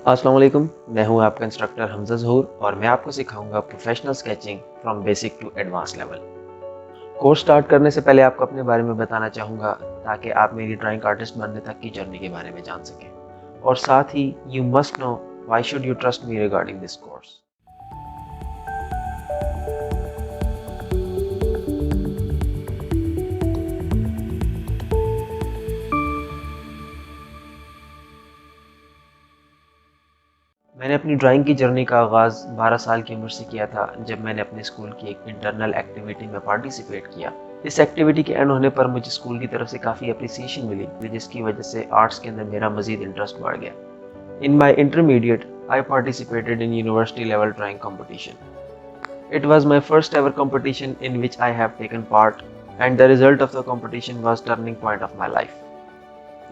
अस्सलाम वालेकुम, मैं हूं आपका इंस्ट्रक्टर हमजा ज़हूर और मैं आपको सिखाऊंगा professional sketching from basic to advance level. Course start करने से पहले आपको अपने बारे में बताना चाहूँगा ताकि आप मेरी ड्राइंग आर्टिस्ट बनने तक की जर्नी के बारे में जान सकें, और साथ ही you must know why should you trust me regarding this course. मैंने अपनी ड्राइंग की जर्नी का आगाज़ 12 साल की उम्र से किया था, जब मैंने अपने स्कूल की एक इंटरनल एक्टिविटी में पार्टिसिपेट किया। इस एक्टिविटी के एंड होने पर मुझे स्कूल की तरफ से काफ़ी अप्रिसिएशन मिली, जिसकी वजह से आर्ट्स के अंदर मेरा मज़ीद इंटरेस्ट बढ़ गया। In my intermediate I participated in university level drawing competition. It was my first ever competition in which I have taken part, and the result of the competition was turning point of my life.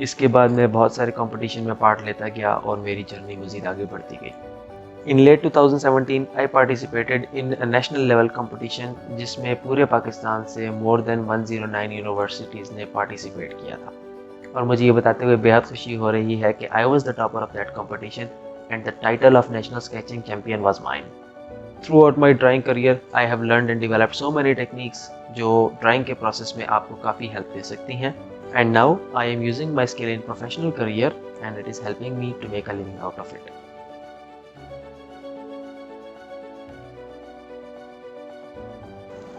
इसके बाद मैं बहुत सारे competition में part लेता गया और मेरी जर्नी मज़ीद आगे बढ़ती गई। In late 2017 I participated in a national level competition, जिसमें पूरे पाकिस्तान से मोर देन 109 यूनिवर्सिटीज़ ने पार्टिसिपेट किया था, और मुझे ये बताते हुए बेहद खुशी हो रही है कि I was the topper of that competition and the title of national sketching champion was mine. Throughout my drawing career, I have learned and developed so many techniques जो ड्राइंग के प्रोसेस में आपको काफ़ी हेल्प दे सकती हैं। And now I am using my skill in professional career and it is helping me to make a living out of it.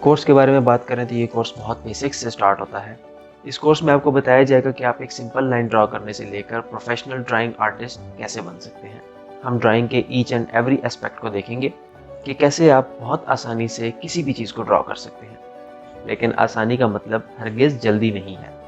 Course के बारे में बात करें तो ये कोर्स बहुत बेसिक्स से स्टार्ट होता है। इस कोर्स में आपको बताया जाएगा कि आप एक सिंपल लाइन ड्रॉ करने से लेकर प्रोफेशनल ड्राइंग आर्टिस्ट कैसे बन सकते हैं। हम ड्राइंग के ईच एंड एवरी एस्पेक्ट को देखेंगे कि कैसे आप बहुत आसानी से किसी भी चीज़ को ड्रॉ कर सकते हैं। लेकिन आसानी का मतलब हरगिज़ जल्दी नहीं है।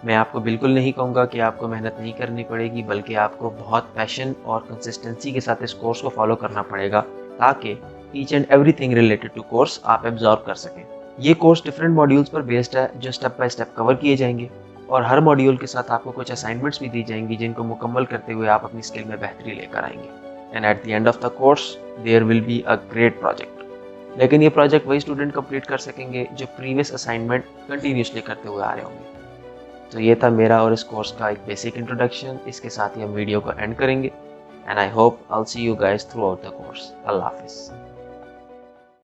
मैं आपको बिल्कुल नहीं कहूँगा कि आपको मेहनत नहीं करनी पड़ेगी, बल्कि आपको बहुत पैशन और कंसिस्टेंसी के साथ इस कोर्स को फॉलो करना पड़ेगा, ताकि each and everything related to course आप एब्जॉर्ब कर सकें। ये कोर्स डिफरेंट मॉड्यूल्स पर बेस्ड है, जो स्टेप बाय स्टेप कवर किए जाएंगे, और हर मॉड्यूल के साथ आपको कुछ असाइनमेंट्स भी दी जाएंगी, जिनको मुकम्मल करते हुए आप अपनी स्किल में बेहतरी लेकर आएंगे। And at the end of the course there will be a great project. लेकिन ये प्रोजेक्ट वही स्टूडेंट कंप्लीट कर सकेंगे जो प्रीवियस असाइनमेंट कंटिन्यूसली करते हुए आ रहे होंगे। तो ये था मेरा और इस कोर्स का एक बेसिक इंट्रोडक्शन। इसके साथ ही हम वीडियो को एंड करेंगे, and I hope I will see you guys throughout the course. Allah हाफिज़।